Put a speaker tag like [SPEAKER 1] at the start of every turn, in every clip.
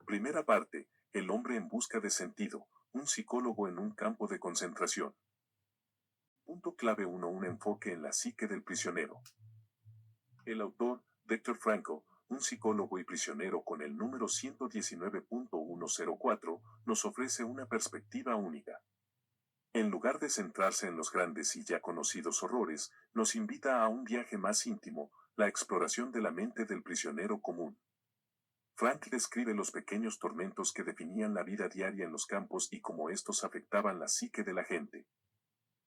[SPEAKER 1] Primera parte, el hombre en busca de sentido, un psicólogo en un campo de concentración. Punto clave 1. Un enfoque en la psique del prisionero. El autor, Viktor Frankl, un psicólogo y prisionero con el número 119.104, nos ofrece una perspectiva única. En lugar de centrarse en los grandes y ya conocidos horrores, nos invita a un viaje más íntimo, la exploración de la mente del prisionero común. Frank describe los pequeños tormentos que definían la vida diaria en los campos y cómo estos afectaban la psique de la gente.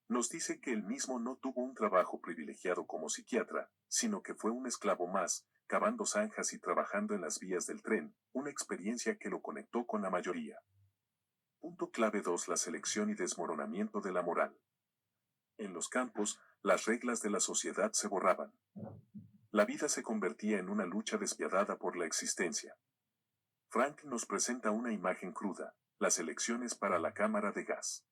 [SPEAKER 1] Nos dice que él mismo no tuvo un trabajo privilegiado como psiquiatra, sino que fue un esclavo más, cavando zanjas y trabajando en las vías del tren, una experiencia que lo conectó con la mayoría. Punto clave 2. La selección y desmoronamiento de la moral. En los campos, las reglas de la sociedad se borraban. La vida se convertía en una lucha despiadada por la existencia. Frank nos presenta una imagen cruda, las elecciones para la cámara de gas.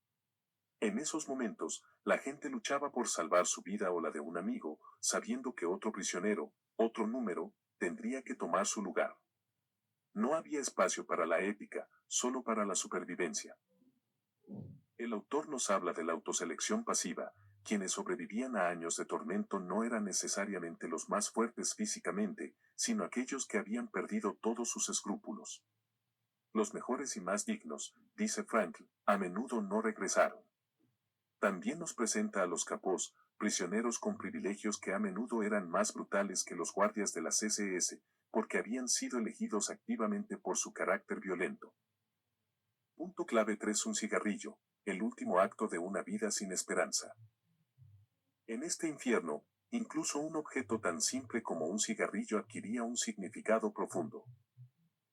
[SPEAKER 1] En esos momentos, la gente luchaba por salvar su vida o la de un amigo, sabiendo que otro prisionero, otro número, tendría que tomar su lugar. No había espacio para la ética, solo para la supervivencia. El autor nos habla de la autoselección pasiva. Quienes sobrevivían a años de tormento no eran necesariamente los más fuertes físicamente, sino aquellos que habían perdido todos sus escrúpulos. Los mejores y más dignos, dice Frankl, a menudo no regresaron. También nos presenta a los capós, prisioneros con privilegios que a menudo eran más brutales que los guardias de las SS, porque habían sido elegidos activamente por su carácter violento. Punto clave 3. Un cigarrillo, el último acto de una vida sin esperanza. En este infierno, incluso un objeto tan simple como un cigarrillo adquiría un significado profundo.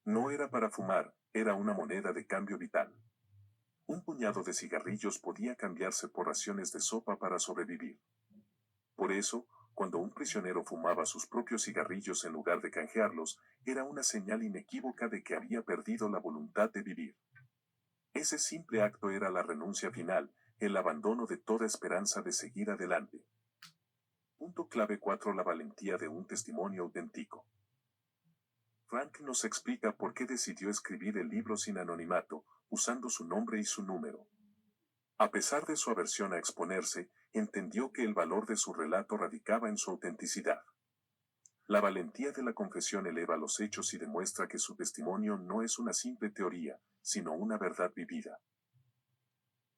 [SPEAKER 1] No era para fumar, era una moneda de cambio vital. Un puñado de cigarrillos podía cambiarse por raciones de sopa para sobrevivir. Por eso, cuando un prisionero fumaba sus propios cigarrillos en lugar de canjearlos, era una señal inequívoca de que había perdido la voluntad de vivir. Ese simple acto era la renuncia final, el abandono de toda esperanza de seguir adelante. Punto clave 4. La valentía de un testimonio auténtico. Frank nos explica por qué decidió escribir el libro sin anonimato, usando su nombre y su número. A pesar de su aversión a exponerse, entendió que el valor de su relato radicaba en su autenticidad. La valentía de la confesión eleva los hechos y demuestra que su testimonio no es una simple teoría, sino una verdad vivida.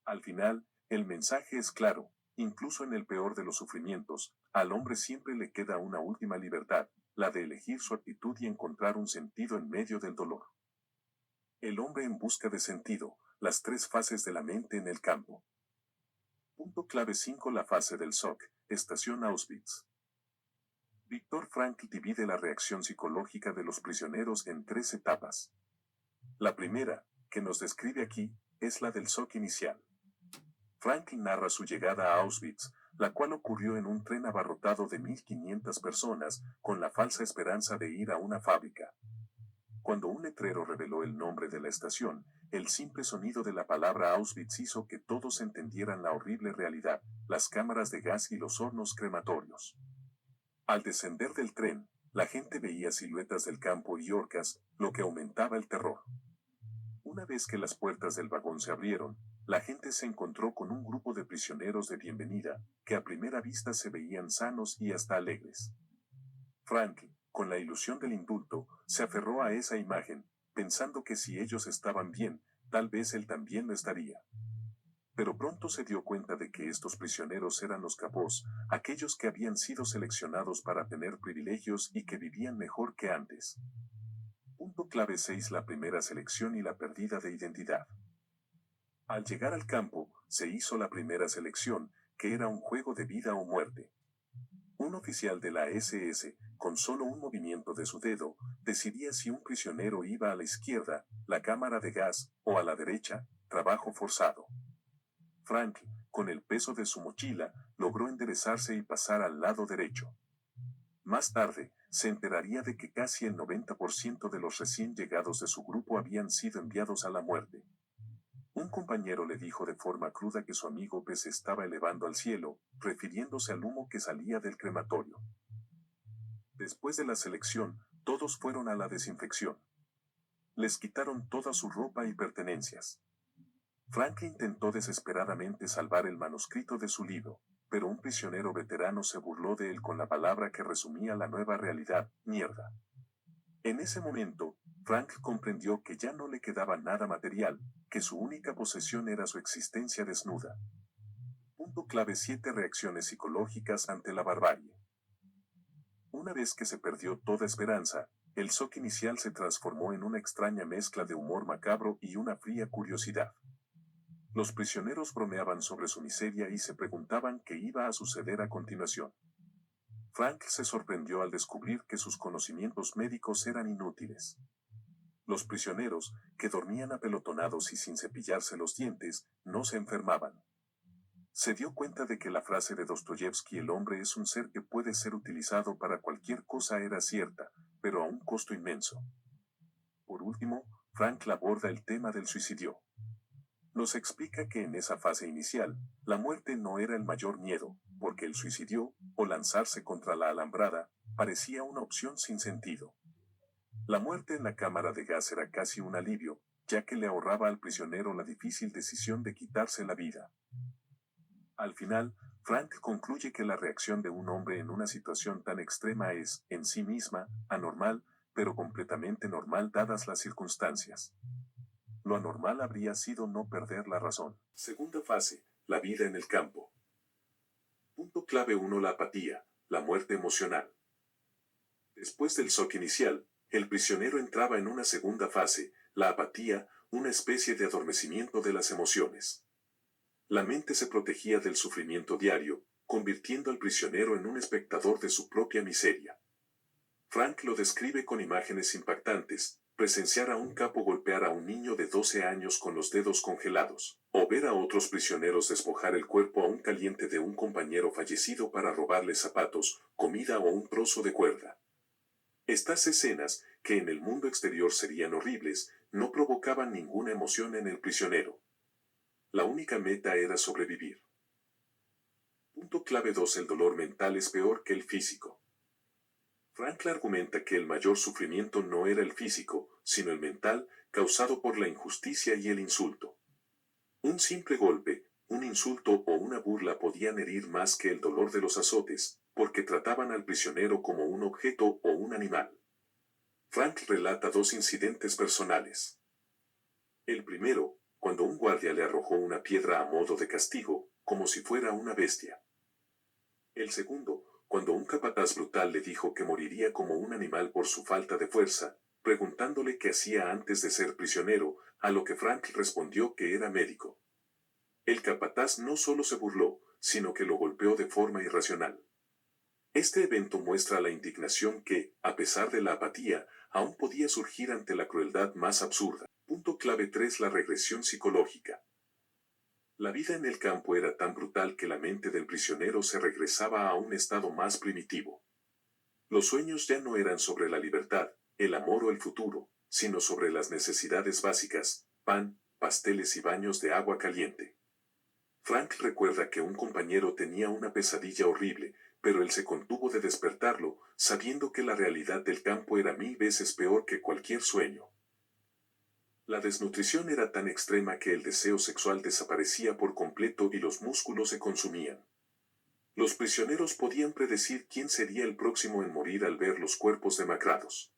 [SPEAKER 1] Al final, el mensaje es claro, incluso en el peor de los sufrimientos, al hombre siempre le queda una última libertad, la de elegir su actitud y encontrar un sentido en medio del dolor. El hombre en busca de sentido, las tres fases de la mente en el campo. Punto clave 5. La fase del shock, estación Auschwitz. Viktor Frankl divide la reacción psicológica de los prisioneros en tres etapas. La primera, que nos describe aquí, es la del shock inicial. Frankl narra su llegada a Auschwitz, la cual ocurrió en un tren abarrotado de 1.500 personas, con la falsa esperanza de ir a una fábrica. Cuando un letrero reveló el nombre de la estación, el simple sonido de la palabra Auschwitz hizo que todos entendieran la horrible realidad, las cámaras de gas y los hornos crematorios. Al descender del tren, la gente veía siluetas del campo y orcas, lo que aumentaba el terror. Una vez que las puertas del vagón se abrieron, la gente se encontró con un grupo de prisioneros de bienvenida, que a primera vista se veían sanos y hasta alegres. Frankl, con la ilusión del indulto, se aferró a esa imagen, pensando que si ellos estaban bien, tal vez él también lo estaría. Pero pronto se dio cuenta de que estos prisioneros eran los capós, aquellos que habían sido seleccionados para tener privilegios y que vivían mejor que antes. Punto clave 6. La primera selección y la pérdida de identidad. Al llegar al campo, se hizo la primera selección, que era un juego de vida o muerte. Un oficial de la SS, con solo un movimiento de su dedo, decidía si un prisionero iba a la izquierda, la cámara de gas, o a la derecha, trabajo forzado. Frank, con el peso de su mochila, logró enderezarse y pasar al lado derecho. Más tarde, se enteraría de que casi el 90% de los recién llegados de su grupo habían sido enviados a la muerte. Un compañero le dijo de forma cruda que su amigo se estaba elevando al cielo, refiriéndose al humo que salía del crematorio. Después de la selección, todos fueron a la desinfección. Les quitaron toda su ropa y pertenencias. Frank intentó desesperadamente salvar el manuscrito de su libro, pero un prisionero veterano se burló de él con la palabra que resumía la nueva realidad: mierda. En ese momento, Frank comprendió que ya no le quedaba nada material, que su única posesión era su existencia desnuda. Punto clave: 7 reacciones psicológicas ante la barbarie. Una vez que se perdió toda esperanza, el shock inicial se transformó en una extraña mezcla de humor macabro y una fría curiosidad. Los prisioneros bromeaban sobre su miseria y se preguntaban qué iba a suceder a continuación. Frank se sorprendió al descubrir que sus conocimientos médicos eran inútiles. Los prisioneros, que dormían apelotonados y sin cepillarse los dientes, no se enfermaban. Se dio cuenta de que la frase de Dostoyevsky "el hombre es un ser que puede ser utilizado para cualquier cosa" era cierta, pero a un costo inmenso. Por último, Frank aborda el tema del suicidio. Nos explica que en esa fase inicial, la muerte no era el mayor miedo, porque el suicidio, o lanzarse contra la alambrada, parecía una opción sin sentido. La muerte en la cámara de gas era casi un alivio, ya que le ahorraba al prisionero la difícil decisión de quitarse la vida. Al final, Frank concluye que la reacción de un hombre en una situación tan extrema es, en sí misma, anormal, pero completamente normal dadas las circunstancias. Lo anormal habría sido no perder la razón. Segunda fase: la vida en el campo. Punto clave 1: la apatía, la muerte emocional. Después del shock inicial, el prisionero entraba en una segunda fase, la apatía, una especie de adormecimiento de las emociones. La mente se protegía del sufrimiento diario, convirtiendo al prisionero en un espectador de su propia miseria. Frank lo describe con imágenes impactantes: presenciar a un capo golpear a un niño de 12 años con los dedos congelados, o ver a otros prisioneros despojar el cuerpo aún caliente de un compañero fallecido para robarle zapatos, comida o un trozo de cuerda. Estas escenas, que en el mundo exterior serían horribles, no provocaban ninguna emoción en el prisionero. La única meta era sobrevivir. Punto clave 2: el dolor mental es peor que el físico. Frank argumenta que el mayor sufrimiento no era el físico, sino el mental, causado por la injusticia y el insulto. Un simple golpe, un insulto o una burla podían herir más que el dolor de los azotes, porque trataban al prisionero como un objeto o un animal. Frank relata 2 incidentes personales. El primero, cuando un guardia le arrojó una piedra a modo de castigo, como si fuera una bestia. El segundo, cuando un capataz brutal le dijo que moriría como un animal por su falta de fuerza, preguntándole qué hacía antes de ser prisionero, a lo que Frank respondió que era médico. El capataz no solo se burló, sino que lo golpeó de forma irracional. Este evento muestra la indignación que, a pesar de la apatía, aún podía surgir ante la crueldad más absurda. Punto clave 3: la regresión psicológica. La vida en el campo era tan brutal que la mente del prisionero se regresaba a un estado más primitivo. Los sueños ya no eran sobre la libertad, el amor o el futuro, sino sobre las necesidades básicas: pan, pasteles y baños de agua caliente. Frank recuerda que un compañero tenía una pesadilla horrible, pero él se contuvo de despertarlo, sabiendo que la realidad del campo era 1000 veces peor que cualquier sueño. La desnutrición era tan extrema que el deseo sexual desaparecía por completo y los músculos se consumían. Los prisioneros podían predecir quién sería el próximo en morir al ver los cuerpos demacrados.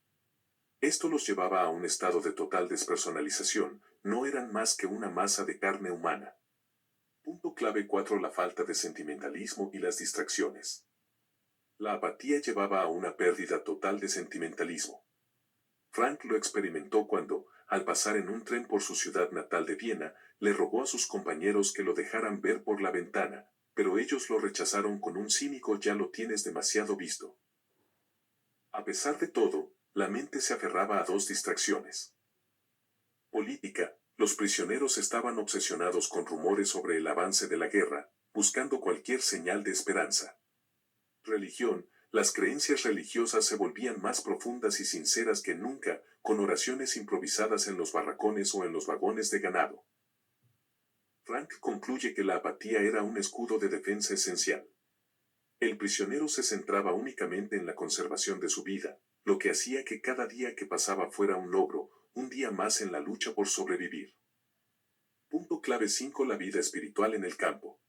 [SPEAKER 1] Esto los llevaba a un estado de total despersonalización, no eran más que una masa de carne humana. Punto clave 4: la falta de sentimentalismo y las distracciones. La apatía llevaba a una pérdida total de sentimentalismo. Frank lo experimentó cuando, al pasar en un tren por su ciudad natal de Viena, le rogó a sus compañeros que lo dejaran ver por la ventana, pero ellos lo rechazaron con un cínico "ya lo tienes demasiado visto". A pesar de todo, la mente se aferraba a 2 distracciones. Política: los prisioneros estaban obsesionados con rumores sobre el avance de la guerra, buscando cualquier señal de esperanza. Religión: las creencias religiosas se volvían más profundas y sinceras que nunca, con oraciones improvisadas en los barracones o en los vagones de ganado. Frank concluye que la apatía era un escudo de defensa esencial. El prisionero se centraba únicamente en la conservación de su vida, lo que hacía que cada día que pasaba fuera un logro, un día más en la lucha por sobrevivir. Punto clave 5. La vida espiritual en el campo.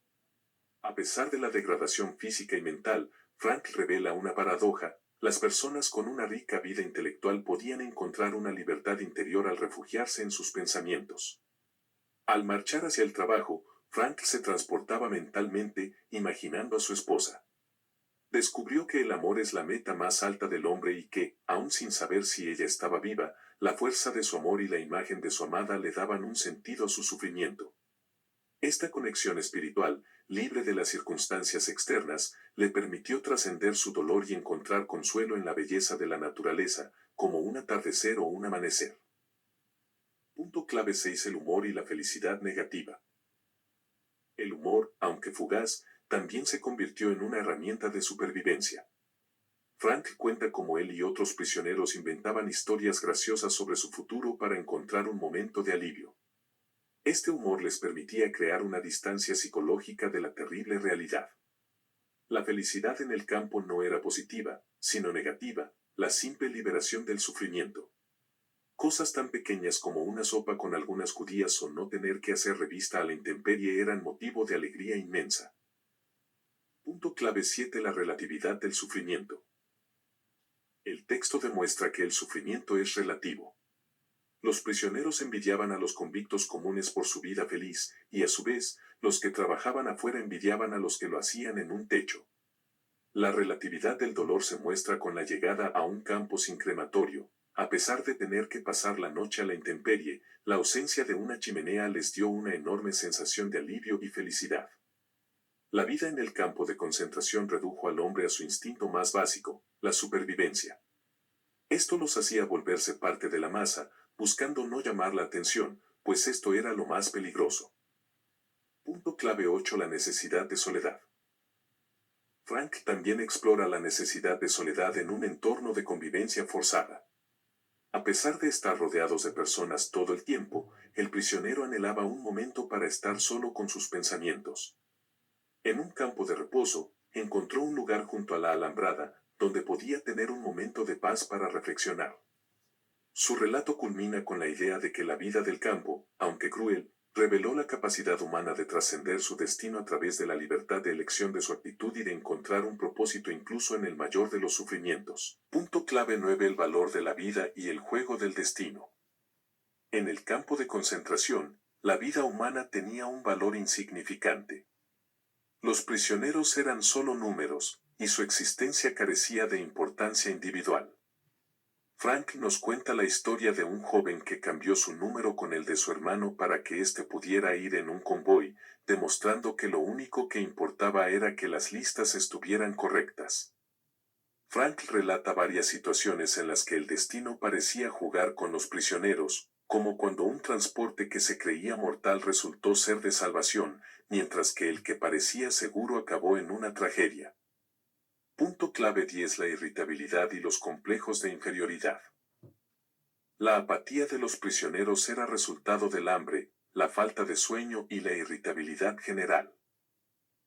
[SPEAKER 1] A pesar de la degradación física y mental, Frank revela una paradoja: las personas con una rica vida intelectual podían encontrar una libertad interior al refugiarse en sus pensamientos. Al marchar hacia el trabajo, Frank se transportaba mentalmente, imaginando a su esposa. Descubrió que el amor es la meta más alta del hombre y que, aun sin saber si ella estaba viva, la fuerza de su amor y la imagen de su amada le daban un sentido a su sufrimiento. Esta conexión espiritual, libre de las circunstancias externas, le permitió trascender su dolor y encontrar consuelo en la belleza de la naturaleza, como un atardecer o un amanecer. Punto clave 6. El humor y la felicidad negativa. El humor, aunque fugaz, también se convirtió en una herramienta de supervivencia. Frank cuenta cómo él y otros prisioneros inventaban historias graciosas sobre su futuro para encontrar un momento de alivio. Este humor les permitía crear una distancia psicológica de la terrible realidad. La felicidad en el campo no era positiva, sino negativa, la simple liberación del sufrimiento. Cosas tan pequeñas como una sopa con algunas judías o no tener que hacer revista a la intemperie eran motivo de alegría inmensa. Punto clave 7. La relatividad del sufrimiento. El texto demuestra que el sufrimiento es relativo. Los prisioneros envidiaban a los convictos comunes por su vida feliz, y a su vez, los que trabajaban afuera envidiaban a los que lo hacían en un techo. La relatividad del dolor se muestra con la llegada a un campo sin crematorio. A pesar de tener que pasar la noche a la intemperie, la ausencia de una chimenea les dio una enorme sensación de alivio y felicidad. La vida en el campo de concentración redujo al hombre a su instinto más básico, la supervivencia. Esto los hacía volverse parte de la masa, buscando no llamar la atención, pues esto era lo más peligroso. Punto clave 8. La necesidad de soledad. Frank también explora la necesidad de soledad en un entorno de convivencia forzada. A pesar de estar rodeados de personas todo el tiempo, el prisionero anhelaba un momento para estar solo con sus pensamientos. En un campo de reposo, encontró un lugar junto a la alambrada, donde podía tener un momento de paz para reflexionar. Su relato culmina con la idea de que la vida del campo, aunque cruel, reveló la capacidad humana de trascender su destino a través de la libertad de elección de su actitud y de encontrar un propósito incluso en el mayor de los sufrimientos. Punto clave 9. El valor de la vida y el juego del destino. En el campo de concentración, la vida humana tenía un valor insignificante. Los prisioneros eran solo números, y su existencia carecía de importancia individual. Frank nos cuenta la historia de un joven que cambió su número con el de su hermano para que éste pudiera ir en un convoy, demostrando que lo único que importaba era que las listas estuvieran correctas. Frank relata varias situaciones en las que el destino parecía jugar con los prisioneros, como cuando un transporte que se creía mortal resultó ser de salvación, mientras que el que parecía seguro acabó en una tragedia. Punto clave 10. La irritabilidad y los complejos de inferioridad. La apatía de los prisioneros era resultado del hambre, la falta de sueño y la irritabilidad general.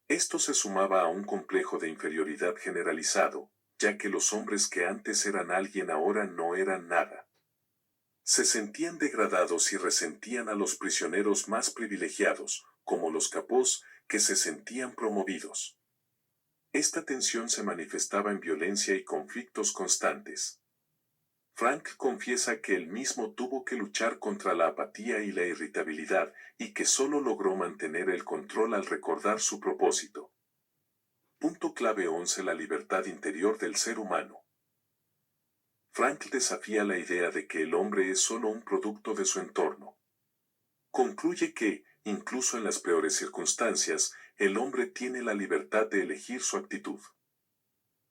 [SPEAKER 1] Esto se sumaba a un complejo de inferioridad generalizado, ya que los hombres que antes eran alguien ahora no eran nada. Se sentían degradados y resentían a los prisioneros más privilegiados, como los capós, que se sentían promovidos. Esta tensión se manifestaba en violencia y conflictos constantes. Frank confiesa que él mismo tuvo que luchar contra la apatía y la irritabilidad, y que solo logró mantener el control al recordar su propósito. Punto clave 11. La libertad interior del ser humano. Frank desafía la idea de que el hombre es solo un producto de su entorno. Concluye que, incluso en las peores circunstancias, el hombre tiene la libertad de elegir su actitud.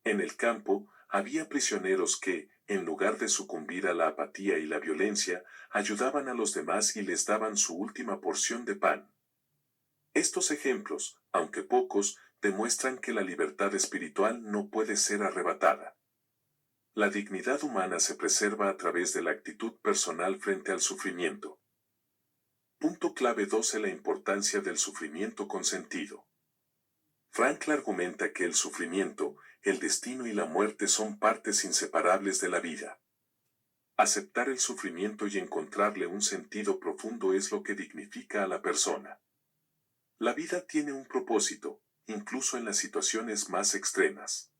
[SPEAKER 1] En el campo, había prisioneros que, en lugar de sucumbir a la apatía y la violencia, ayudaban a los demás y les daban su última porción de pan. Estos ejemplos, aunque pocos, demuestran que la libertad espiritual no puede ser arrebatada. La dignidad humana se preserva a través de la actitud personal frente al sufrimiento. Punto clave 12. La importancia del sufrimiento con sentido. Frankl argumenta que el sufrimiento, el destino y la muerte son partes inseparables de la vida. Aceptar el sufrimiento y encontrarle un sentido profundo es lo que dignifica a la persona. La vida tiene un propósito, incluso en las situaciones más extremas.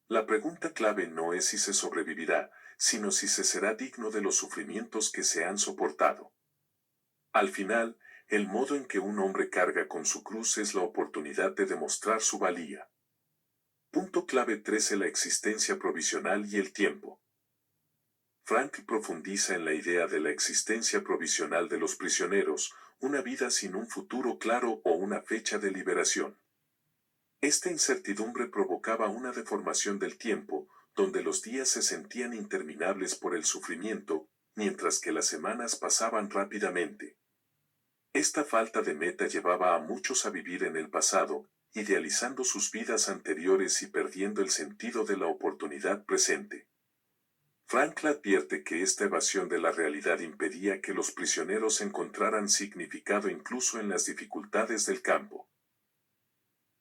[SPEAKER 1] La pregunta clave no es si se sobrevivirá, sino si se será digno de los sufrimientos que se han soportado. Al final, el modo en que un hombre carga con su cruz es la oportunidad de demostrar su valía. Punto clave 13. La existencia provisional y el tiempo. Frank profundiza en la idea de la existencia provisional de los prisioneros, una vida sin un futuro claro o una fecha de liberación. Esta incertidumbre provocaba una deformación del tiempo, donde los días se sentían interminables por el sufrimiento, mientras que las semanas pasaban rápidamente. Esta falta de meta llevaba a muchos a vivir en el pasado, idealizando sus vidas anteriores y perdiendo el sentido de la oportunidad presente. Frankl advierte que esta evasión de la realidad impedía que los prisioneros encontraran significado incluso en las dificultades del campo.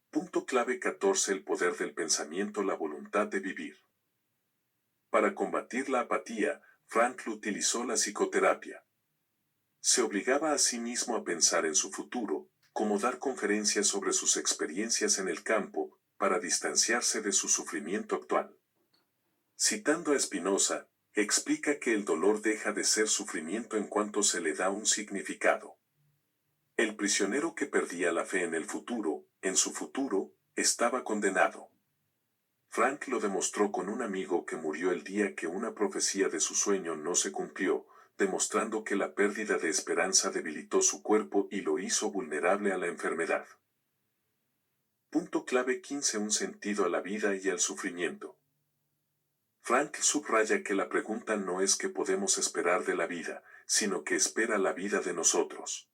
[SPEAKER 1] Punto clave 14. El poder del pensamiento, la voluntad de vivir. Para combatir la apatía, Frankl utilizó la psicoterapia. Se obligaba a sí mismo a pensar en su futuro, como dar conferencias sobre sus experiencias en el campo, para distanciarse de su sufrimiento actual. Citando a Spinoza, explica que el dolor deja de ser sufrimiento en cuanto se le da un significado. El prisionero que perdía la fe en su futuro, estaba condenado. Frank lo demostró con un amigo que murió el día que una profecía de su sueño no se cumplió, demostrando que la pérdida de esperanza debilitó su cuerpo y lo hizo vulnerable a la enfermedad. Punto clave 15. Un sentido a la vida y al sufrimiento. Frank subraya que la pregunta no es qué podemos esperar de la vida, sino que espera la vida de nosotros.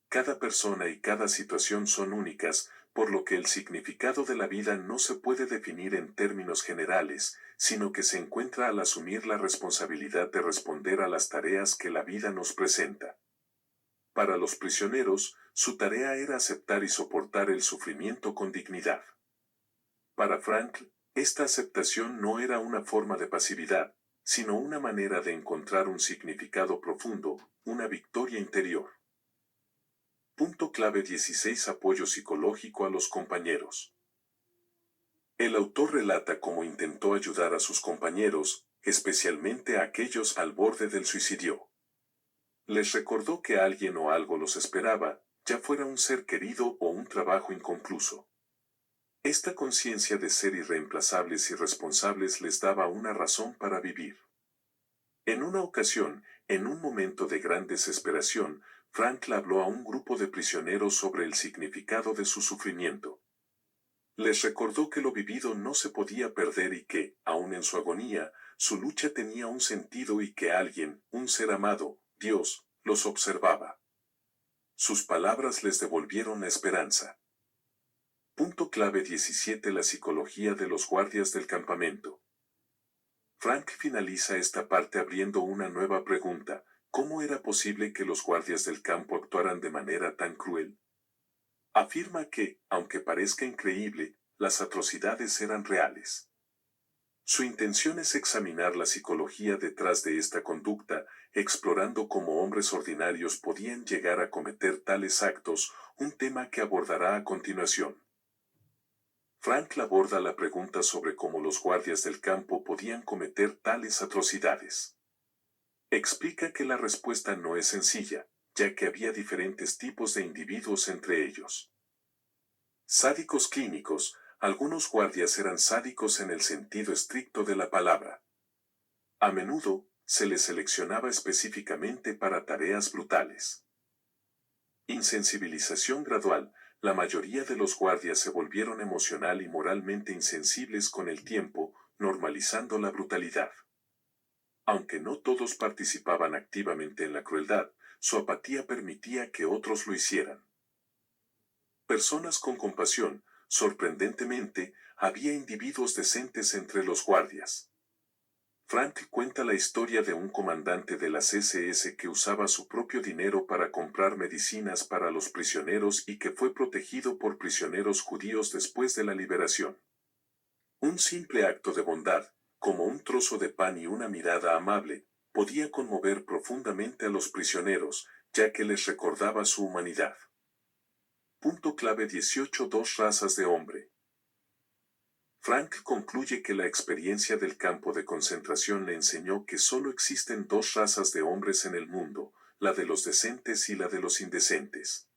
[SPEAKER 1] Cada persona y cada situación son únicas, por lo que el significado de la vida no se puede definir en términos generales, sino que se encuentra al asumir la responsabilidad de responder a las tareas que la vida nos presenta. Para los prisioneros, su tarea era aceptar y soportar el sufrimiento con dignidad. Para Frankl, esta aceptación no era una forma de pasividad, sino una manera de encontrar un significado profundo, una victoria interior. Punto clave 16. Apoyo psicológico a los compañeros. El autor relata cómo intentó ayudar a sus compañeros, especialmente a aquellos al borde del suicidio. Les recordó que alguien o algo los esperaba, ya fuera un ser querido o un trabajo inconcluso. Esta conciencia de ser irreemplazables y responsables les daba una razón para vivir. En una ocasión, en un momento de gran desesperación, Frankl habló a un grupo de prisioneros sobre el significado de su sufrimiento. Les recordó que lo vivido no se podía perder y que, aun en su agonía, su lucha tenía un sentido y que alguien, un ser amado, Dios, los observaba. Sus palabras les devolvieron la esperanza. Punto clave 17. La psicología de los guardias del campamento. Frank finaliza esta parte abriendo una nueva pregunta: ¿cómo era posible que los guardias del campo actuaran de manera tan cruel? Afirma que, aunque parezca increíble, las atrocidades eran reales. Su intención es examinar la psicología detrás de esta conducta, explorando cómo hombres ordinarios podían llegar a cometer tales actos, un tema que abordará a continuación. Frank aborda la pregunta sobre cómo los guardias del campo podían cometer tales atrocidades. Explica que la respuesta no es sencilla, ya que había diferentes tipos de individuos entre ellos. Sádicos clínicos: algunos guardias eran sádicos en el sentido estricto de la palabra. A menudo, se les seleccionaba específicamente para tareas brutales. Insensibilización gradual: la mayoría de los guardias se volvieron emocional y moralmente insensibles con el tiempo, normalizando la brutalidad. Aunque no todos participaban activamente en la crueldad, su apatía permitía que otros lo hicieran. Personas con compasión: sorprendentemente, había individuos decentes entre los guardias. Frank cuenta la historia de un comandante de las SS que usaba su propio dinero para comprar medicinas para los prisioneros y que fue protegido por prisioneros judíos después de la liberación. Un simple acto de bondad, como un trozo de pan y una mirada amable, podía conmover profundamente a los prisioneros, ya que les recordaba su humanidad. Punto clave 18. Dos razas de hombre. Frank concluye que la experiencia del campo de concentración le enseñó que solo existen dos razas de hombres en el mundo, la de los decentes y la de los indecentes.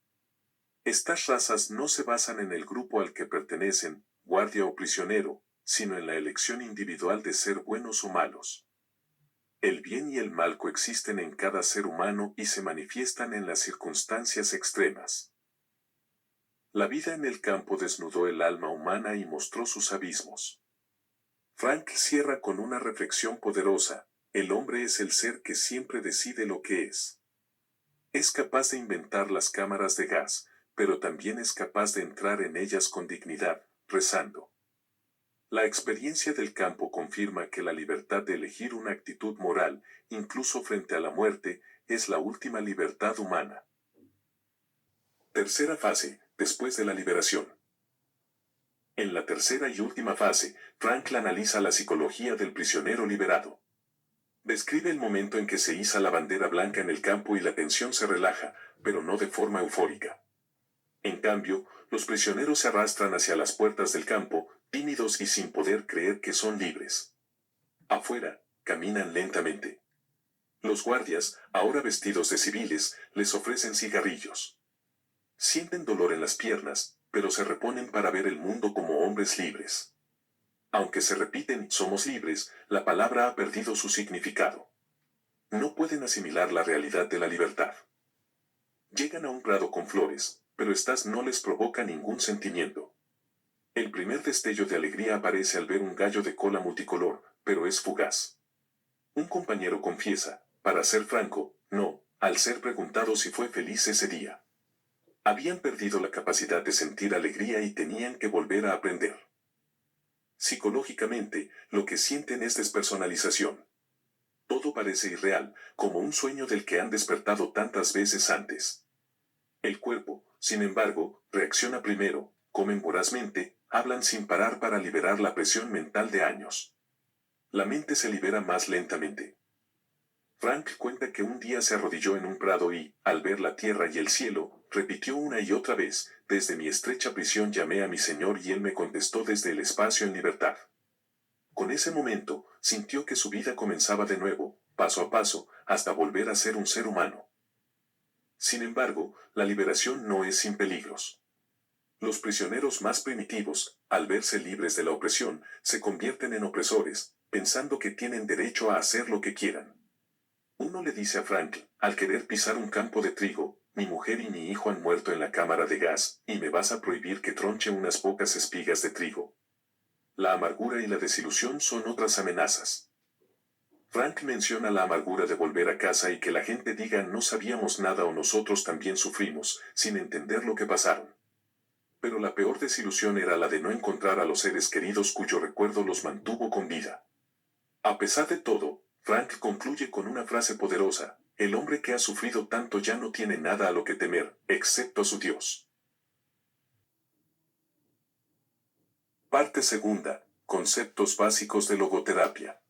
[SPEAKER 1] Estas razas no se basan en el grupo al que pertenecen, guardia o prisionero, sino en la elección individual de ser buenos o malos. El bien y el mal coexisten en cada ser humano y se manifiestan en las circunstancias extremas. La vida en el campo desnudó el alma humana y mostró sus abismos. Frank cierra con una reflexión poderosa: el hombre es el ser que siempre decide lo que es. Es capaz de inventar las cámaras de gas, pero también es capaz de entrar en ellas con dignidad, rezando. La experiencia del campo confirma que la libertad de elegir una actitud moral, incluso frente a la muerte, es la última libertad humana. Tercera fase, después de la liberación. En la tercera y última fase, Frank analiza la psicología del prisionero liberado. Describe el momento en que se iza la bandera blanca en el campo y la tensión se relaja, pero no de forma eufórica. En cambio, los prisioneros se arrastran hacia las puertas del campo, tímidos y sin poder creer que son libres. Afuera, caminan lentamente. Los guardias, ahora vestidos de civiles, les ofrecen cigarrillos. Sienten dolor en las piernas, pero se reponen para ver el mundo como hombres libres. Aunque se repiten "somos libres", la palabra ha perdido su significado. No pueden asimilar la realidad de la libertad. Llegan a un prado con flores, pero estas no les provoca ningún sentimiento. El primer destello de alegría aparece al ver un gallo de cola multicolor, pero es fugaz. Un compañero confiesa: para ser franco, no, al ser preguntado si fue feliz ese día. Habían perdido la capacidad de sentir alegría y tenían que volver a aprender. Psicológicamente, lo que sienten es despersonalización. Todo parece irreal, como un sueño del que han despertado tantas veces antes. El cuerpo, sin embargo, reacciona primero, comen vorazmente, hablan sin parar para liberar la presión mental de años. La mente se libera más lentamente. Frank cuenta que un día se arrodilló en un prado y, al ver la tierra y el cielo, repitió una y otra vez: desde mi estrecha prisión llamé a mi Señor y Él me contestó desde el espacio en libertad. Con ese momento, sintió que su vida comenzaba de nuevo, paso a paso, hasta volver a ser un ser humano. Sin embargo, la liberación no es sin peligros. Los prisioneros más primitivos, al verse libres de la opresión, se convierten en opresores, pensando que tienen derecho a hacer lo que quieran. Uno le dice a Frank: al querer pisar un campo de trigo, mi mujer y mi hijo han muerto en la cámara de gas, y me vas a prohibir que tronche unas pocas espigas de trigo. La amargura y la desilusión son otras amenazas. Frank menciona la amargura de volver a casa y que la gente diga no sabíamos nada o nosotros también sufrimos, sin entender lo que pasaron. Pero la peor desilusión era la de no encontrar a los seres queridos cuyo recuerdo los mantuvo con vida. A pesar de todo, Frank concluye con una frase poderosa: el hombre que ha sufrido tanto ya no tiene nada a lo que temer, excepto a su Dios. Parte segunda. Conceptos básicos de logoterapia.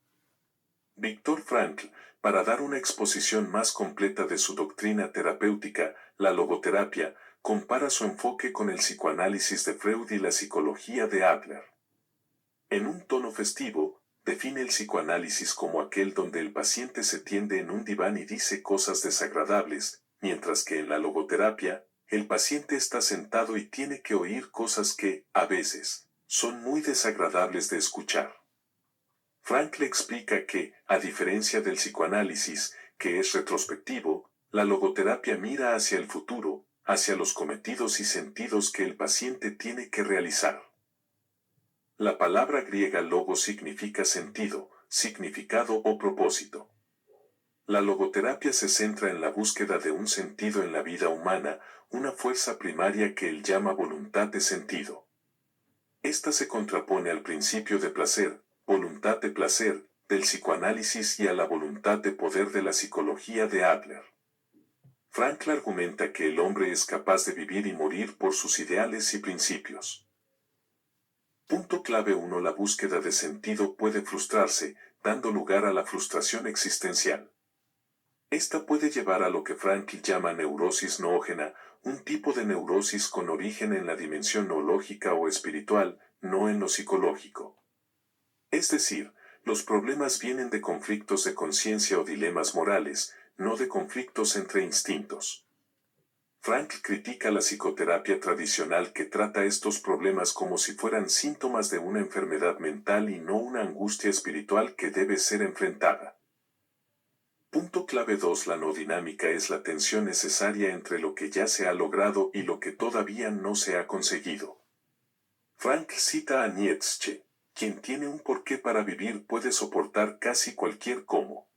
[SPEAKER 1] Viktor Frankl, para dar una exposición más completa de su doctrina terapéutica, la logoterapia, compara su enfoque con el psicoanálisis de Freud y la psicología de Adler. En un tono festivo, define el psicoanálisis como aquel donde el paciente se tiende en un diván y dice cosas desagradables, mientras que en la logoterapia, el paciente está sentado y tiene que oír cosas que, a veces, son muy desagradables de escuchar. Frankl explica que, a diferencia del psicoanálisis, que es retrospectivo, la logoterapia mira hacia el futuro, hacia los cometidos y sentidos que el paciente tiene que realizar. La palabra griega logos significa sentido, significado o propósito. La logoterapia se centra en la búsqueda de un sentido en la vida humana, una fuerza primaria que él llama voluntad de sentido. Esta se contrapone al principio de placer, voluntad de placer, del psicoanálisis y a la voluntad de poder de la psicología de Adler. Frankl argumenta que el hombre es capaz de vivir y morir por sus ideales y principios. Punto clave 1. La búsqueda de sentido puede frustrarse, dando lugar a la frustración existencial. Esta puede llevar a lo que Frankl llama neurosis noógena, un tipo de neurosis con origen en la dimensión noológica o espiritual, no en lo psicológico. Es decir, los problemas vienen de conflictos de conciencia o dilemas morales, no de conflictos entre instintos. Frankl critica la psicoterapia tradicional que trata estos problemas como si fueran síntomas de una enfermedad mental y no una angustia espiritual que debe ser enfrentada. Punto clave 2. La no dinámica es la tensión necesaria entre lo que ya se ha logrado y lo que todavía no se ha conseguido. Frankl cita a Nietzsche, quien tiene un porqué para vivir puede soportar casi cualquier cómo.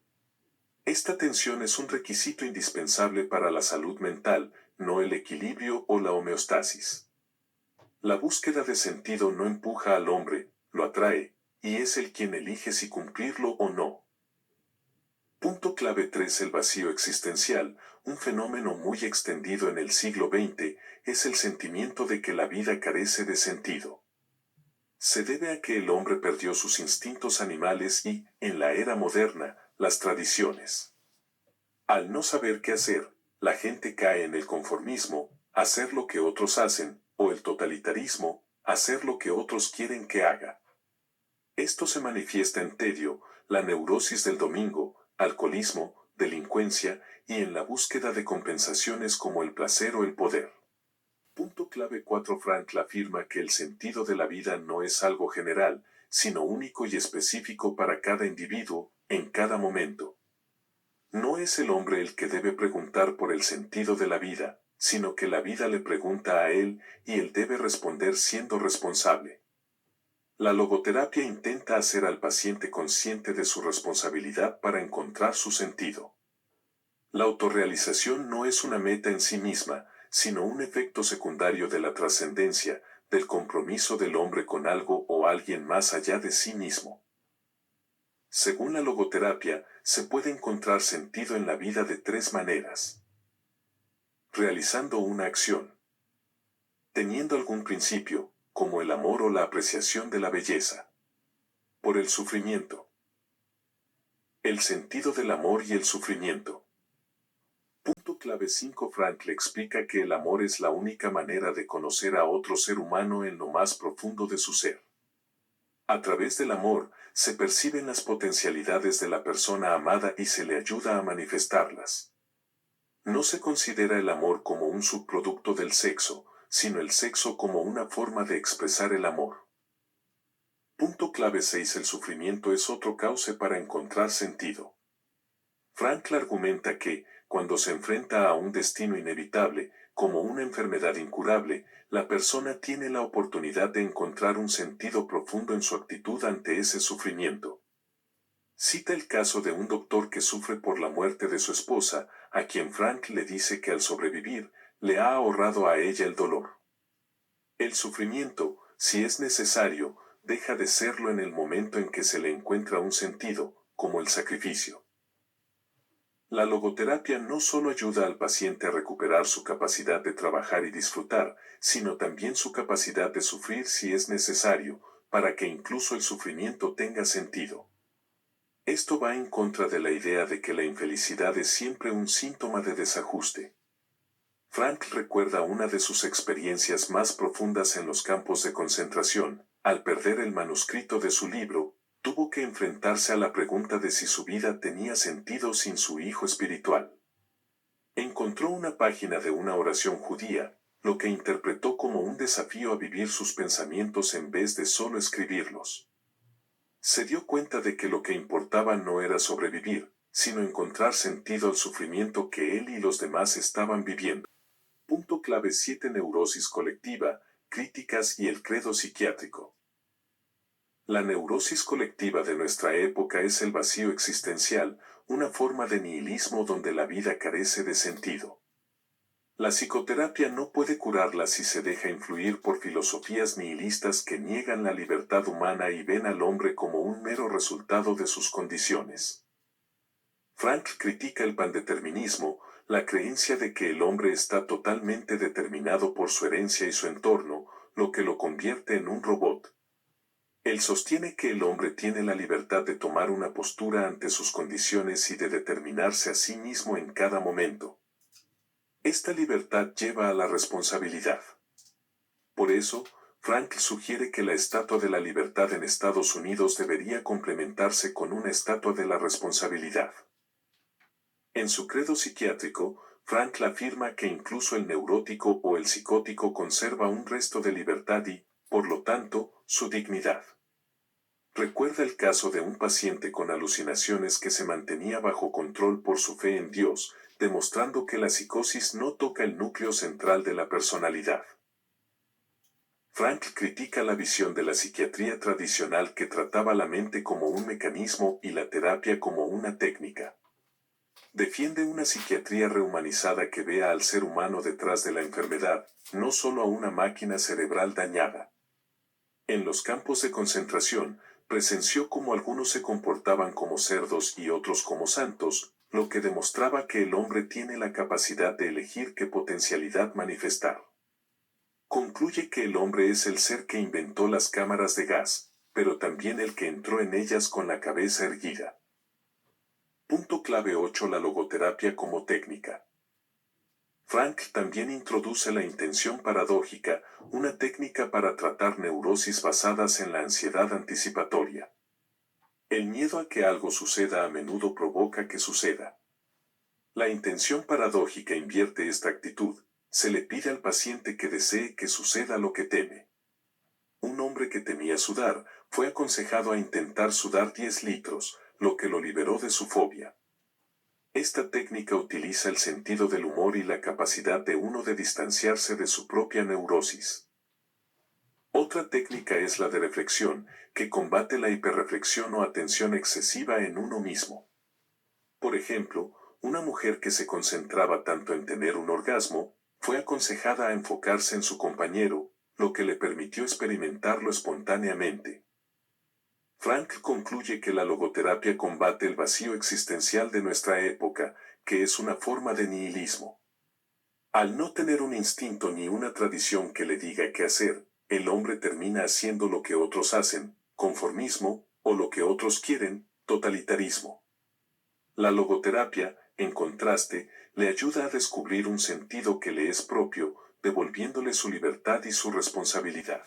[SPEAKER 1] Esta tensión es un requisito indispensable para la salud mental, no el equilibrio o la homeostasis. La búsqueda de sentido no empuja al hombre, lo atrae, y es él quien elige si cumplirlo o no. Punto clave 3. El vacío existencial, un fenómeno muy extendido en el siglo XX, es el sentimiento de que la vida carece de sentido. Se debe a que el hombre perdió sus instintos animales y, en la era moderna, las tradiciones. Al no saber qué hacer, la gente cae en el conformismo, hacer lo que otros hacen, o el totalitarismo, hacer lo que otros quieren que haga. Esto se manifiesta en tedio, la neurosis del domingo, alcoholismo, delincuencia, y en la búsqueda de compensaciones como el placer o el poder. Punto clave 4. Frankl afirma que el sentido de la vida no es algo general, sino único y específico para cada individuo, en cada momento. No es el hombre el que debe preguntar por el sentido de la vida, sino que la vida le pregunta a él y él debe responder siendo responsable. La logoterapia intenta hacer al paciente consciente de su responsabilidad para encontrar su sentido. La autorrealización no es una meta en sí misma, sino un efecto secundario de la trascendencia, del compromiso del hombre con algo o alguien más allá de sí mismo. Según la logoterapia, se puede encontrar sentido en la vida de tres maneras. Realizando una acción. Teniendo algún principio, como el amor o la apreciación de la belleza. Por el sufrimiento. El sentido del amor y el sufrimiento. Punto clave 5. Frankl explica que el amor es la única manera de conocer a otro ser humano en lo más profundo de su ser. A través del amor, se perciben las potencialidades de la persona amada y se le ayuda a manifestarlas. No se considera el amor como un subproducto del sexo, sino el sexo como una forma de expresar el amor. Punto clave 6. El sufrimiento es otro cauce para encontrar sentido. Frankl argumenta que, cuando se enfrenta a un destino inevitable, como una enfermedad incurable, la persona tiene la oportunidad de encontrar un sentido profundo en su actitud ante ese sufrimiento. Cita el caso de un doctor que sufre por la muerte de su esposa, a quien Frankl le dice que al sobrevivir, le ha ahorrado a ella el dolor. El sufrimiento, si es necesario, deja de serlo en el momento en que se le encuentra un sentido, como el sacrificio. La logoterapia no solo ayuda al paciente a recuperar su capacidad de trabajar y disfrutar, sino también su capacidad de sufrir si es necesario, para que incluso el sufrimiento tenga sentido. Esto va en contra de la idea de que la infelicidad es siempre un síntoma de desajuste. Frankl recuerda una de sus experiencias más profundas en los campos de concentración. Al perder el manuscrito de su libro, tuvo que enfrentarse a la pregunta de si su vida tenía sentido sin su hijo espiritual. Encontró una página de una oración judía, lo que interpretó como un desafío a vivir sus pensamientos en vez de solo escribirlos. Se dio cuenta de que lo que importaba no era sobrevivir, sino encontrar sentido al sufrimiento que él y los demás estaban viviendo. Punto clave 7. Neurosis colectiva, críticas y el credo psiquiátrico. La neurosis colectiva de nuestra época es el vacío existencial, una forma de nihilismo donde la vida carece de sentido. La psicoterapia no puede curarla si se deja influir por filosofías nihilistas que niegan la libertad humana y ven al hombre como un mero resultado de sus condiciones. Frankl critica el pandeterminismo, la creencia de que el hombre está totalmente determinado por su herencia y su entorno, lo que lo convierte en un robot. Él sostiene que el hombre tiene la libertad de tomar una postura ante sus condiciones y de determinarse a sí mismo en cada momento. Esta libertad lleva a la responsabilidad. Por eso, Frank sugiere que la Estatua de la Libertad en Estados Unidos debería complementarse con una Estatua de la Responsabilidad. En su credo psiquiátrico, Frank afirma que incluso el neurótico o el psicótico conserva un resto de libertad y, por lo tanto, su dignidad. Recuerda el caso de un paciente con alucinaciones que se mantenía bajo control por su fe en Dios, demostrando que la psicosis no toca el núcleo central de la personalidad. Frank critica la visión de la psiquiatría tradicional que trataba la mente como un mecanismo y la terapia como una técnica. Defiende una psiquiatría rehumanizada que vea al ser humano detrás de la enfermedad, no solo a una máquina cerebral dañada. En los campos de concentración, presenció cómo algunos se comportaban como cerdos y otros como santos, lo que demostraba que el hombre tiene la capacidad de elegir qué potencialidad manifestar. Concluye que el hombre es el ser que inventó las cámaras de gas, pero también el que entró en ellas con la cabeza erguida. Punto clave 8. La logoterapia como técnica. Frank también introduce la intención paradójica, una técnica para tratar neurosis basadas en la ansiedad anticipatoria. El miedo a que algo suceda a menudo provoca que suceda. La intención paradójica invierte esta actitud. Se le pide al paciente que desee que suceda lo que teme. Un hombre que temía sudar fue aconsejado a intentar sudar 10 litros, lo que lo liberó de su fobia. Esta técnica utiliza el sentido del humor y la capacidad de uno de distanciarse de su propia neurosis. Otra técnica es la de reflexión, que combate la hiperreflexión o atención excesiva en uno mismo. Por ejemplo, una mujer que se concentraba tanto en tener un orgasmo, fue aconsejada a enfocarse en su compañero, lo que le permitió experimentarlo espontáneamente. Frank concluye que la logoterapia combate el vacío existencial de nuestra época, que es una forma de nihilismo. Al no tener un instinto ni una tradición que le diga qué hacer, el hombre termina haciendo lo que otros hacen, conformismo, o lo que otros quieren, totalitarismo. La logoterapia, en contraste, le ayuda a descubrir un sentido que le es propio, devolviéndole su libertad y su responsabilidad.